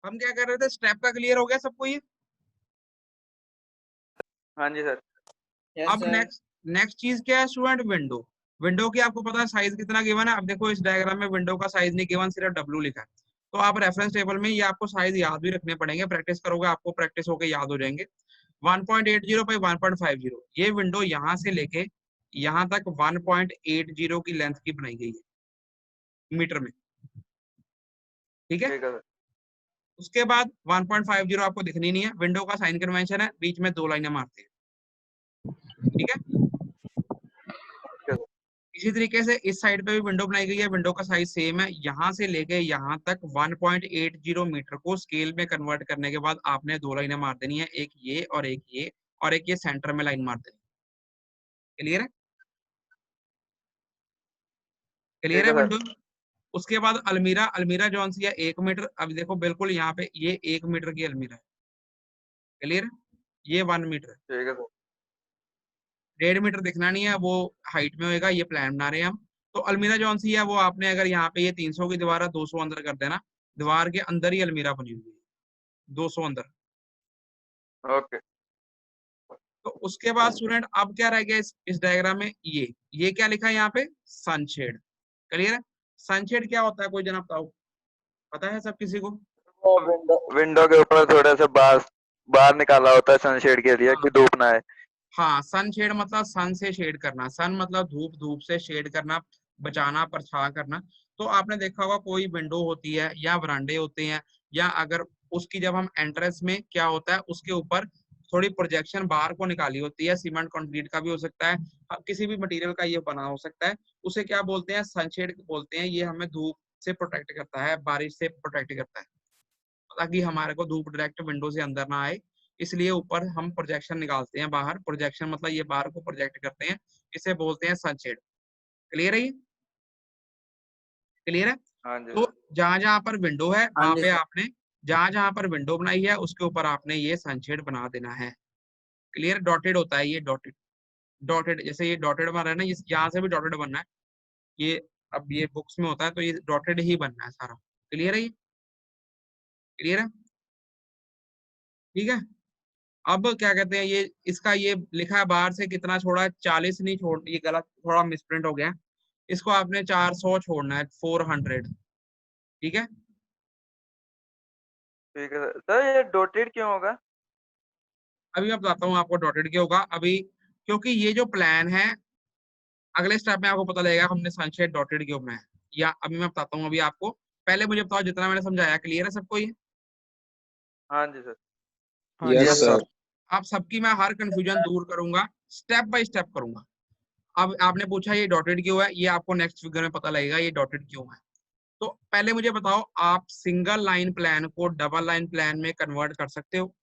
हम क्या कर रहे थे, स्टेप का क्लियर हो गया सबको ये? हाँ जी सर। अब नेक्स्ट नेक्स्ट चीज क्या है स्टूडेंट, विंडो। विंडो की आपको पता है साइज कितना गिवन है? अब देखो इस डायग्राम में विंडो का साइज नहीं गिवन, सिर्फ डब्ल्यू लिखा है। तो आप रेफरेंस टेबल में ये आपको साइज याद भी रखने पड़ेंगे, प्रैक्टिस करोगे आपको प्रैक्टिस होकर याद हो जाएंगे। 1.80 बाई 1.50, ये विंडो यहाँ से लेके यहाँ तक 1.80 की लेंथ की बनाई गई है मीटर में, ठीक है? ठीक है सर। उसके बाद 1.50 आपको दिखनी नहीं है, विंडो का साइन कन्वेंशन है बीच में 2 लाइनें मारते हैं, ठीक है? इसी तरीके से इस साइड पे भी विंडो बनाई गई है, विंडो का साइज सेम है, यहाँ से लेके यहाँ तक 1.80 मीटर को स्केल में कन्वर्ट करने के बाद आपने 2 लाइनें मार देनी है, एक ये और एक ये, और एक ये सेंटर में लाइन मार देनी है। क्लियर है? क्लियर ठीक है है विंडो? सर। उसके बाद अलमीरा, अलमीरा जौन सी है 1 मीटर। अब देखो बिल्कुल यहाँ पे ये 1 मीटर की अलमीरा है। क्लियर है? ये 1 मीटर है। ठीक है सर। 1.5 मीटर दिखना नहीं है, वो हाइट में होएगा, ये प्लान बना रहे हैं हम। तो अलमीरा जौन सी है वो आपने, अगर यहाँ पे ये 300 की दीवार है, 200 अंदर कर देना, दीवार के अंदर ही अलमीरा बनी हुई है, 200 अंदर। ओके। तो उसके बाद स्टूडेंट अब क्या रह गया इस डायग्राम में, ये क्या लिखा है यहाँ पे, सनशेड। क्लियर है? सनशेड क्या होता है, कोई जना बताओ, पता है सब किसी को? वो विंडो के ऊपर थोड़ा सा बाहर निकाला होता है सनशेड के लिए कि हाँ धूप ना आए। हाँ, सन शेड मतलब सन से शेड करना, सन मतलब धूप, धूप से शेड करना, बचाना, परछाई करना। तो आपने देखा होगा कोई विंडो होती है या वरांडे होते हैं, या अगर उसकी जब हम एंट्रेंस में क्या होता है उसके ऊपर थोड़ी प्रोजेक्शन बाहर को निकाली होती है, सीमेंट कंक्रीट का भी हो सकता है, किसी भी मटेरियल का ये बना हो सकता है, उसे क्या बोलते हैं, सनशेड बोलते हैं। ये हमें धूप से प्रोटेक्ट करता है, बारिश से प्रोटेक्ट करता है, ताकि हमारे को धूप डायरेक्ट विंडो से अंदर ना आए, इसलिए ऊपर हम प्रोजेक्शन निकालते हैं बाहर। प्रोजेक्शन मतलब ये बाहर को प्रोजेक्ट करते हैं, इसे बोलते हैं सनशेड। क्लियर है? ये क्लियर है? हाँ जी तो सर। जहां जहां पर विंडो है हाँ वहां जी पे सर। आपने, जहां जहां पर विंडो बनाई है उसके ऊपर आपने ये सनशेड बना देना है। क्लियर? डॉटेड होता है ये, डॉटेड, डॉटेड जैसे ये डॉटेड बन रहा है ना, यहाँ से भी डॉटेड बनना है ये। अब ये बुक्स में होता है तो ये डॉटेड ही बनना है सारा। क्लियर है? ये क्लियर है? ठीक है। अब क्या कहते हैं, ये इसका ये लिखा है बाहर से कितना छोड़ा है, 40 नहीं छोड़, ये गलत, थोड़ा मिसप्रिंट हो गया है। इसको आपने 400 छोड़ना है, 400। ठीक है? ठीक है सर। सर ये डॉटेड क्यों होगा? अभी मैं बताता हूँ आपको डॉटेड क्यों होगा अभी, क्योंकि ये जो प्लान है, अगले स्टेप में आपको पता लगेगा हमने सनशेड डॉटेड क्यों बनाया, या अभी मैं बताता हूँ अभी आपको। पहले मुझे बताओ जितना मैंने समझाया क्लियर है सबको ये? हाँ जी सर। हाँ जी। Yes sir. आप सबकी मैं हर कंफ्यूजन दूर करूंगा, स्टेप बाय स्टेप करूंगा। अब आपने पूछा ये डॉटेड क्यों है, ये आपको नेक्स्ट फिगर में पता लगेगा ये डॉटेड क्यों है। तो पहले मुझे बताओ, आप सिंगल लाइन प्लान को डबल लाइन प्लान में कन्वर्ट कर सकते हो?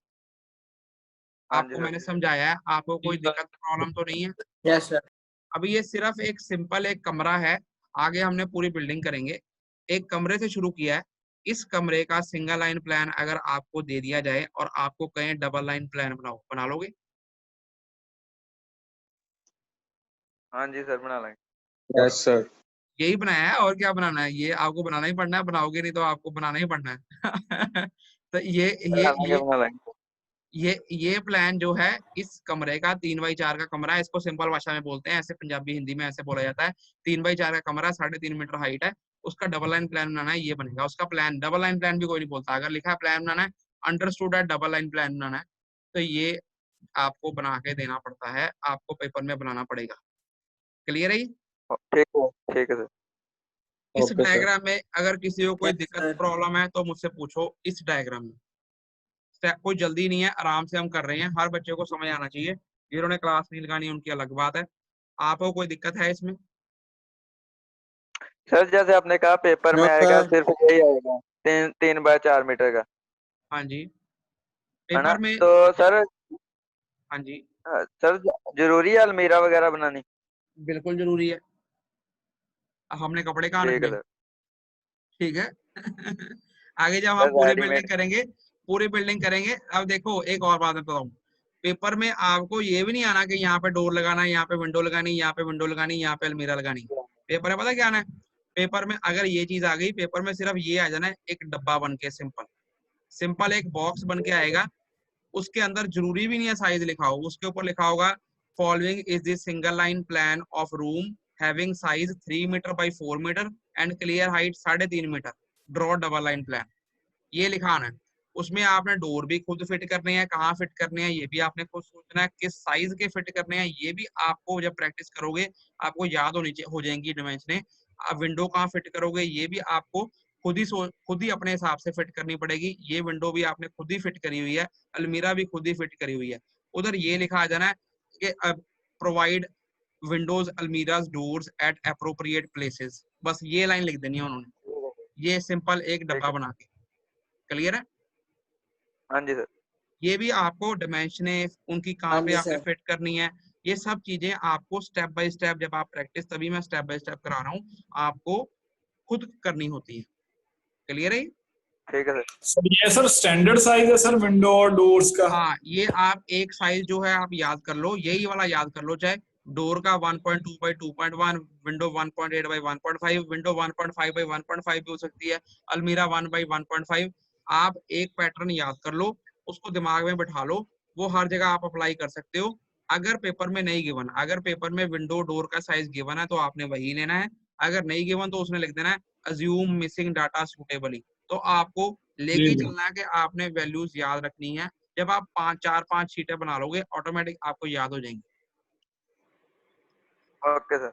हाँ जी आपको सर। मैंने समझाया है, आपको कोई दिक्कत प्रॉब्लम तो नहीं है? Yes sir. अभी ये सिर्फ एक सिंपल एक कमरा है, आगे हमने पूरी बिल्डिंग करेंगे। एक कमरे से शुरू किया है, इस कमरे का सिंगल लाइन प्लान अगर आपको दे दिया जाए और आपको कहें डबल लाइन प्लान बनाओ, बना लोगे? हाँ जी सर, बना लेंगे। Yes sir. यही बनाया है, और क्या बनाना है, ये आपको बनाना ही पड़ना है, बनाओगे नहीं तो आपको बनाना ही पड़ना है। तो बना लेंगे, बना लेंगे। ये प्लान जो है, इस कमरे का 3x4 का कमरा है, इसको सिंपल भाषा में बोलते हैं, ऐसे पंजाबी हिंदी में ऐसे बोला जाता है। 3x4 का कमरा, 3.5 मीटर हाइट है, उसका डबल लाइन प्लान बनाना है, ये बनेगा उसका प्लान। डबल लाइन प्लान भी कोई नहीं बोलता, अगर लिखा है प्लान बनाना है, अंडरस्टूड है डबल लाइन प्लान बनाना है, तो ये आपको बना के देना पड़ता है, आपको पेपर में बनाना पड़ेगा। क्लियर है? ठीक है सर। इस ओके सर। डायग्राम में अगर किसी को कोई यस दिक्कत सर। प्रॉब्लम है तो मुझसे पूछो। इस डायग्राम में स्टेप कोई जल्दी नहीं है, आराम से हम कर रहे हैं, हर बच्चे को समझ आना चाहिए। जिन्होंने क्लास नहीं लगानी उनकी अलग बात है। आपको कोई दिक्कत है इसमें? सर जैसे आपने कहा पेपर नो में आएगा सर। सिर्फ यही आएगा, 3x4 मीटर का, हाँ जी, है ना? पेपर में। तो सर, हाँ जी, सर जरूरी है अलमीरा वगैरह बनानी? बिल्कुल जरूरी है, हमने कपड़े कहाँ ठीक रखने है हैं? सर। ठीक है। आगे जब हम सर पूरी बिल्डिंग रेडीमेड। करेंगे, पूरी बिल्डिंग करेंगे, अब देखो एक और बात मैं बताऊं, पेपर में आपको ये भी नहीं आना कि यहाँ पे डोर लगाना है, यहाँ पे विंडो लगानी, यहाँ पे विंडो लगानी, यहाँ पे अलमीरा लगानी। पेपर में पता क्या आना है? पेपर में अगर ये चीज आ गई, पेपर में सिर्फ ये आ जाना है, एक डब्बा बन के, सिंपल सिंपल एक बॉक्स बन के आएगा, उसके अंदर जरूरी भी नहीं है साइज लिखा हो, उसके ऊपर लिखा होगा following is the single line plan of room having size 3 metre by 4 metre and clear height 3.5 metre, draw double line plan, ये लिखा आना है। उसमें आपने डोर भी खुद फिट करने हैं, कहाँ फिट करने हैं ये भी आपने खुद सोचना है, किस साइज के फिट करने हैं ये भी आपको जब प्रैक्टिस करोगे आपको याद हो जाएंगी डिमेंशनें। आप विंडो कहाँ फिट करोगे ये भी आपको खुद ही अपने हिसाब से फिट करनी पड़ेगी। ये विंडो भी आपने खुद ही फिट करी हुई है, अलमीरा भी खुद ही फिट करी हुई है। उधर ये लिखा आ जाना है कि provide Windows almirahs doors eight appropriate places, बस ये लाइन लिख देनी है उन्होंने, ये सिंपल एक डब्बा बना के। क्लियर है? हाँ जी सर। ये भी आपको डिमेंशनें उनकी कहाँ पे आपने फिट करनी है, ये सब चीजें आपको स्टेप बाय स्टेप जब आप प्रैक्टिस, तभी मैं स्टेप बाय स्टेप करा रहा हूँ, आपको खुद करनी होती है। क्लियर है? ठीक है सर। ये सर स्टैंडर्ड साइज है सर विंडो और डोर्स का? हाँ, ये आप एक साइज जो है आप याद कर लो, यही वाला याद कर लो, चाहे डोर का 1.2 by 2.1, window 1.8 by 1.5, window 1.5 by 1.5 भी हो सकती है, अलमीरा 1 बाई 1.5। आप एक पैटर्न याद कर लो, उसको दिमाग में बिठा लो, वो हर जगह आप अप्लाई कर सकते हो। अगर पेपर में नहीं गिवन, अगर पेपर में विंडो डोर का साइज गिवन है तो आपने वही लेना है, अगर नहीं गिवन तो उसने लिख देना है अज्यूम मिसिंग डाटा सुटेबली। तो आपको लेके चलना है कि आपने वैल्यूज याद रखनी है। जब आप 4-5 शीटें बना लोगे ऑटोमेटिक आपको याद हो जाएंगी। Okay sir.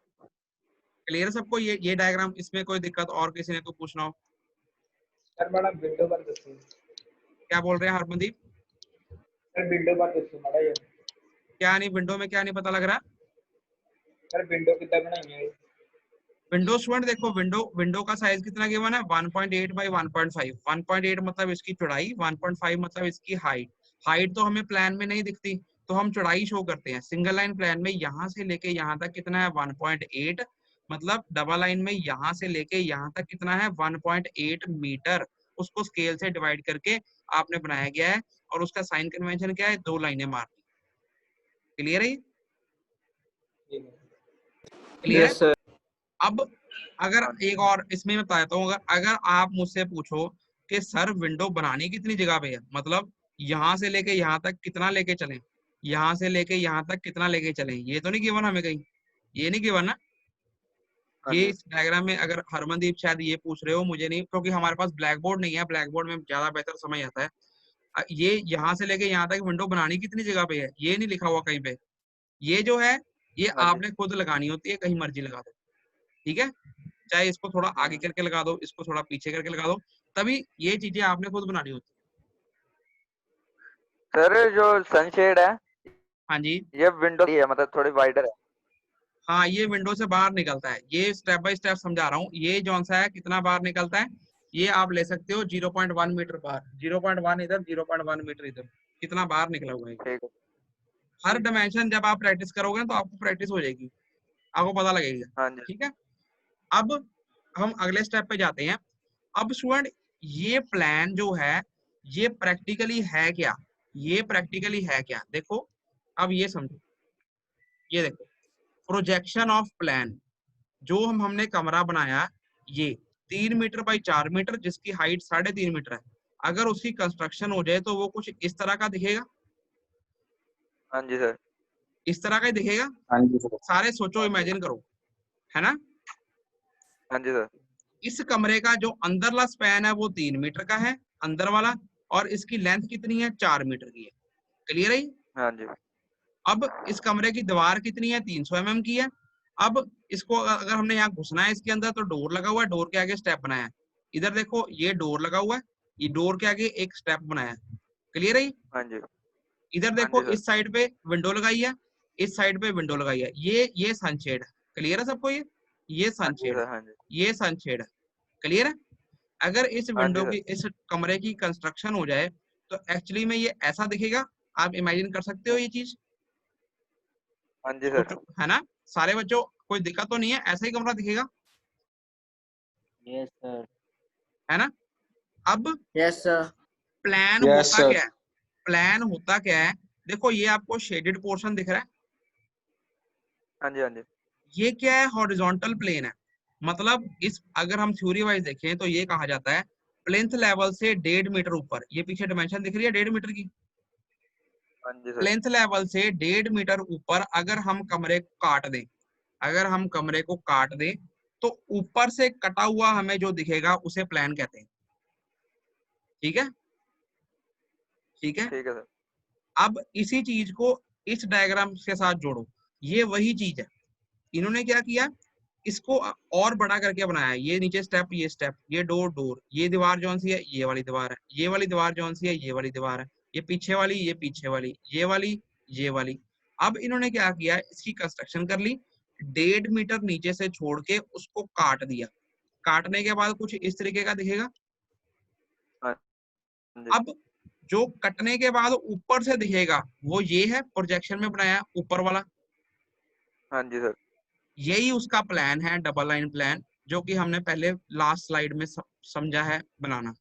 क्लियर है सबको? ये डायग्राम, इसमें कोई दिक्कत और किसी ने को पूछना हो? सर मैडम विंडो पर देखिए। क्या बोल रहे हैं हरमनदीप? सर विंडो पर देखिए मैडम ये। क्या नहीं, विंडो में क्या नहीं पता लग रहा? सर विंडो कितना बनाई है? विंडो स्टूडेंट देखो, विंडो का साइज कितना गिवन है? 1.8 बाई 1.5। 1.8 मतलब इसकी चौड़ाई, 1.5 मतलब इसकी हाइट। हाइट तो हमें प्लान में नहीं दिखती, तो हम चौड़ाई शो करते हैं। सिंगल लाइन प्लान में यहाँ से लेके यहाँ तक कितना है? 1.8। मतलब डबल लाइन में यहाँ से लेके यहाँ तक कितना है? 1.8 मीटर। उसको स्केल से डिवाइड करके आपने बनाया गया है, और उसका साइन कन्वेंशन क्या है? 2 लाइनें मारनी। क्लियर है? क्लियर है? सर। अब अगर एक और इसमें मैं बताता हूँ, अगर आप मुझसे पूछो कि सर विंडो बनानी कितनी जगह पे है, मतलब यहाँ से लेके यहाँ तक कितना लेके चलें, यहाँ से लेके यहाँ तक कितना लेके चलें, ये तो नहीं गिवन हमें कहीं, ये नहीं गिवन ना। ये इस डायग्राम में अगर हरमनदीप शायद ये पूछ रहे हो, मुझे नहीं, क्योंकि हमारे पास ब्लैक बोर्ड नहीं है, ब्लैक बोर्ड में ज्यादा बेहतर समझ आता है। ये यहाँ से लेके यहाँ तक विंडो बनानी कितनी जगह पे है, ये नहीं लिखा हुआ कहीं पे। ये जो है ये आपने खुद लगानी होती है, कहीं मर्जी लगा दो, ठीक है? चाहे इसको थोड़ा आगे करके लगा दो, इसको थोड़ा पीछे करके लगा दो, तभी ये चीजें आपने खुद बनानी होती है। सर जो सनशेड है, हाँ जी, ये विंडो की है, मतलब थोड़ी वाइडर है। हाँ ये विंडो से बाहर निकलता है, ये स्टेप बाय स्टेप समझा रहा हूँ। ये जौन सा है कितना बाहर निकलता है, ये आप ले सकते हो 0.1 मीटर बाहर, 0.1 इधर, 0.1 मीटर इधर, कितना बाहर निकला हुआ है। ठीक है। हर डायमेंशन जब आप प्रैक्टिस करोगे तो आपको प्रैक्टिस हो जाएगी, आपको पता लगेगा। हाँ जी। ठीक है, अब हम अगले स्टेप पे जाते हैं। अब स्टूडेंट ये प्लान जो है ये प्रैक्टिकली है क्या, ये प्रैक्टिकली है क्या? देखो अब ये समझो, ये देखो प्रोजेक्शन ऑफ प्लान, जो हमने कमरा बनाया ये 3 मीटर बाई 4 मीटर जिसकी हाइट 3.5 मीटर है, अगर उसकी कंस्ट्रक्शन हो जाए तो वो कुछ इस तरह का दिखेगा। हाँ जी सर। इस तरह का ही दिखेगा। हाँ जी सर। सारे सोचो, इमेजिन करो, है ना? हाँ जी सर। इस कमरे का जो अंदरला स्पैन है वो 3 मीटर का है अंदर वाला, और इसकी लेंथ कितनी है? 4 मीटर की है। क्लियर है? हाँ जी। अब इस कमरे की दीवार कितनी है? 300 mm की है। अब इसको अगर हमने यहाँ घुसना है इसके अंदर तो डोर लगा हुआ है, डोर के आगे स्टेप बनाया है। इधर देखो ये डोर लगा हुआ है, ये डोर के आगे एक स्टेप बनाया है। क्लियर है? हाँ जी। इधर देखो इस साइड पे विंडो लगाई है, इस साइड पे विंडो लगाई है, ये सनशेड है। क्लियर है सबको? ये सनशेड है, हाँ जी। ये सनशेड है। क्लियर है? अगर इस विंडो की, इस कमरे की कंस्ट्रक्शन हो जाए तो एक्चुअली में ये ऐसा दिखेगा। आप इमेजिन कर सकते हो ये चीज? हाँ जी सर। है ना? सारे बच्चों कोई दिक्कत तो नहीं है? ऐसा ही कमरा दिखेगा? Yes sir. है ना? अब यस सर। प्लान होता क्या है? प्लान होता क्या है? देखो ये आपको शेडेड पोर्शन दिख रहा है, हाँ जी। हाँ जी। ये क्या है? हॉरिजॉन्टल प्लेन है। मतलब इस, अगर हम थ्योरी वाइज देखें तो ये कहा जाता है प्लिंथ लेवल से 1.5 मीटर ऊपर, ये पीछे डायमेंशन दिख रही है 1.5 मीटर की, हाँ जी सर। प्लिंथ लेवल से 1.5 मीटर ऊपर अगर हम कमरे को काट दें, अगर हम कमरे को काट दें तो ऊपर से कटा हुआ हमें जो दिखेगा उसे प्लान कहते हैं। ठीक है, ठीक है। ठीक है सर। अब इसी चीज को इस डायग्राम के साथ जोड़ो, ये वही चीज है। इन्होंने क्या किया, इसको और बड़ा करके बनाया, ये नीचे स्टेप, ये स्टेप, ये डोर डोर, ये दीवार जौन सी है, ये वाली दीवार है, ये वाली दीवार जौन सी है, ये वाली दीवार है, ये पीछे वाली, ये पीछे वाली, ये वाली, ये वाली। अब इन्होंने क्या किया, इसकी कंस्ट्रक्शन कर ली, 1.5 मीटर नीचे से छोड़ के उसको काट दिया। काटने के बाद कुछ इस तरीके का दिखेगा। हाँ जी। अब जो कटने के बाद ऊपर से दिखेगा वो ये है, प्रोजेक्शन में बनाया ऊपर वाला, हाँ जी सर। यही उसका प्लान है, डबल लाइन प्लान, जो कि हमने पहले लास्ट स्लाइड में समझा है बनाना।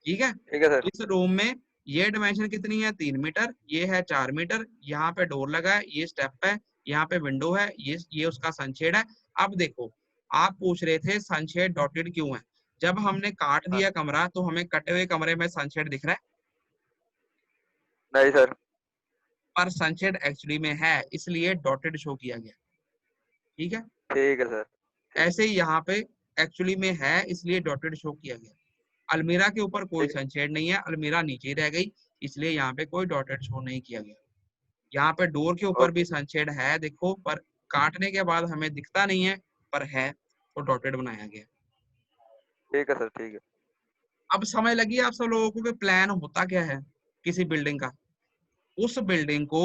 ठीक है, ठीक है सर। इस रूम में ये डायमेंशन कितनी है, 3 मीटर, ये है 4 मीटर, यहाँ पे डोर लगा है, ये स्टेप है, यहाँ पे विंडो है, ये उसका सनशेड है। अब देखो, आप पूछ रहे थे सनशेड डॉटेड क्यों है, जब हमने काट दिया कमरा तो हमें कटे हुए कमरे में सनशेड दिख रहा है? नहीं सर। पर सनशेड एक्चुअली में है, इसलिए डॉटेड शो किया गया। ठीक है, ठीक है सर। ऐसे ही यहाँ पे एक्चुअली में है, इसलिए डॉटेड शो किया गया। अलमीरा के ऊपर कोई ठीक है। सनशेड नहीं है, अलमीरा नीचे ही रह गई, इसलिए यहाँ पे कोई डॉटेड शो नहीं किया गया। यहाँ पे डोर के ऊपर भी ओके। सनशेड है देखो, पर काटने के बाद हमें दिखता नहीं है, पर है तो डॉटेड बनाया गया। ठीक है सर। ठीक है। अब समझ लगी आप सब लोगों को कि प्लान होता क्या है किसी बिल्डिंग का। उस बिल्डिंग को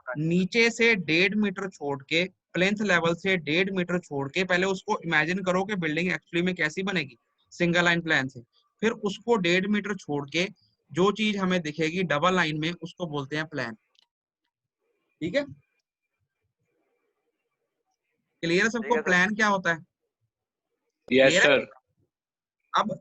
नीचे से 1.5 मीटर छोड़ के, प्लेंथ लेवल से 1.5 मीटर छोड़ के, पहले उसको इमेजिन करो कि बिल्डिंग एक्चुअली में कैसी बनेगी सिंगल लाइन प्लान से, फिर उसको 1.5 मीटर छोड़ के जो चीज हमें दिखेगी डबल लाइन में उसको बोलते हैं प्लान। ठीक है, क्लियर है ठीक सबको है सर। प्लान क्या होता है? यस क्लियर है? सर। अब